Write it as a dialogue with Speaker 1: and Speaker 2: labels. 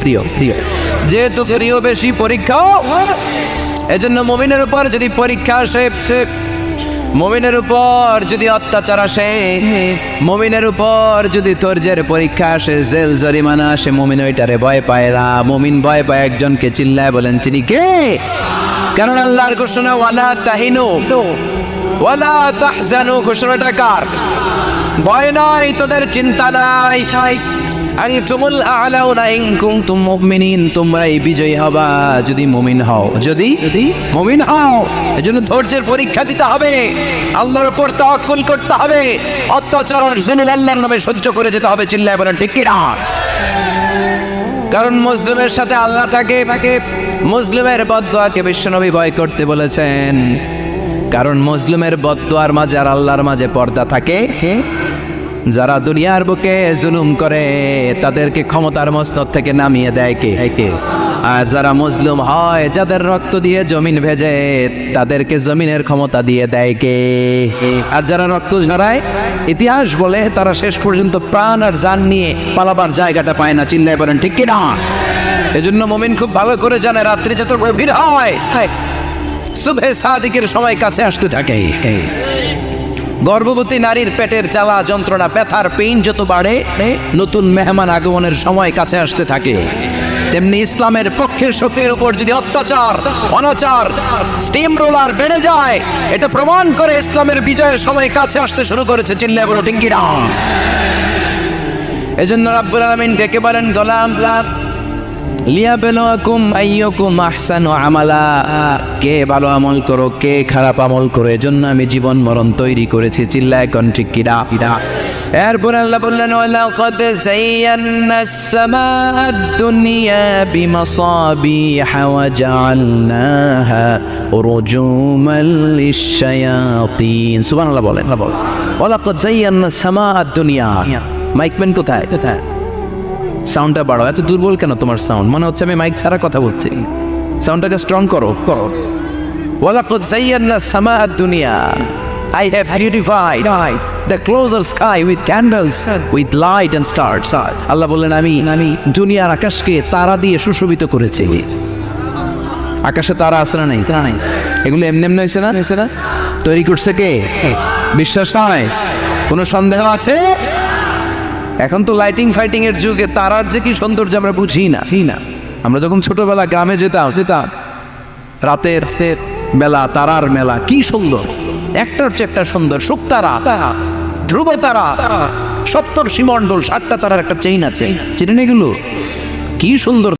Speaker 1: প্রিয় প্রিয় যেহেতু প্রিয় বেশি পরীক্ষা, এজন্য মুমিনের উপর যদি পরীক্ষা আসে, মুমিনের উপর যদি অত্যাচার আসে, মুমিনের উপর যদি ধৈর্যের পরীক্ষা আসে, জেল জরিমানা আসে, মুমিন ওইটারে ভয় পায় না। মুমিন ভয় পায় একজনকে, চিল্লায় বলেন তিনি কে? কারণ আল্লাহর ঘোষণা ওয়ালা তাহিনু ওয়ালা তাহজানু, ঘোষণাটা কার? ভয় নাই, তোদের চিন্তা নাই, আনতুমুল আ'লাউনা ইন কুনতুম মুমিনিন, তোমরাই বিজয়ী হবা যদি মুমিন হও, যদি মুমিন হও। এজন্য ধৈর্যের পরীক্ষা দিতে হবে, আল্লাহর উপর তাওয়াক্কুল করতে হবে, অত্যাচার আর জুলুম আল্লাহর নামে সহ্য করে যেতে হবে। চিল্লায় বলেন ঠিক কি না? কারণ মুসলিমের সাথে আল্লাহ থাকে। মুসলিমের বদদুয়াকে বিশ্বনবী ভয় করতে বলেছেন, কারণ মুসলিমের বদদুয়ার মাঝে আর আল্লাহর মাঝে পর্দা থাকে। যারা দুনিয়ার বুকে জুলুম করে তাদেরকে ক্ষমতার মসনদ থেকে নামিয়ে দেয় কে? আর যারা মজলুম হয়, যাদের রক্ত দিয়ে জমিন ভেজে, তাদেরকে জমিনের ক্ষমতা দিয়ে দেয় কে? আর যারা রক্ত ঝরায়, ইতিহাস বলে তারা শেষ পর্যন্ত প্রাণ আর জান নিয়ে পালাবার জায়গাটা পায় না। চিল্লায় বলেন ঠিক কিনা? এজন্য মুমিন খুব ভালো করে জানে, রাত্রি যত গভীর হয়, সুবহে সাদিকের সময় কাছে আসতে থাকে। গর্ভবতী নারীর পেটের জ্বালা যন্ত্রণা, ব্যথার পেইন যত বাড়ে, নতুন মেহমান আগমনের সময় কাছে আসতে থাকে। তেমনি ইসলামের পক্ষের শক্তির উপর যদি অত্যাচার, অনাচার, স্টিম রোলার বেড়ে যায়, এটা প্রমাণ করে ইসলামের বিজয়ের সময় কাছে আসতে শুরু করেছে। চিল্লায় বলো ঠিক কিনা? এজন্য রাব্বুল আলামিন ডেকে বলেন, গোলাম লিয়াবলুয়াকুম আইয়ুকুম আহসানু আমালা, কে ভালো আমল করো, কে খারাপ আমল করো, এজন্য আমি জীবন মরণ তৈরি করেছি। চিল্লায় কোন ঠিক কিনা? এরপর আল্লাহ বললেন, ওয়ালাকাদ যায়্যানাস সামাআদ দুনিয়া বিমাসাবিহা ওয়া জাআলনাহা রুজুমান লিশ-শায়াতিন। সুবহানাল্লাহ বলেন। ওয়ালাকাদ যায়্যানাস সামাআদ দুনিয়া। মাইকম্যান কোথায়? সাউন্ডটা বাড়াও। এত দুর্বল কেন তোমার সাউন্ড? মনে হচ্ছে আমি মাইক ছাড়া কথা বলছি। সাউন্ডটাকে স্ট্রং করো। ওয়ালাকাদ যায়্যানা সামাআদ দুনিয়া, I have beautified the closer sky with candles, with light and stars. আল্লাহ বললেন, আমি দুনিয়ার আকাশকে তারা দিয়ে সুশোভিত করেছি। আকাশে তারা আছে না নাই? এগুলো এমনি এমনি হয়েছে না? তৈরি করছে কে? বিশ্বাস হয়? কোনো সন্দেহ আছে? এখন তো লাইটিং ফাইটিং এর যুগে তারার যে কি সৌন্দর্য আমরা বুঝি না। আমরা যখন ছোটবেলা গ্রামে যেতাম, রাতের বেলা তারার মেলা, কি সুন্দর, একটার চেয়ে একটা সুন্দর। শুকতারা, ধ্রুব তারা, সপ্তর্ষিমণ্ডল, 7টা তারার একটা চেইন আছে, চিনেন এগুলো? কি সুন্দর।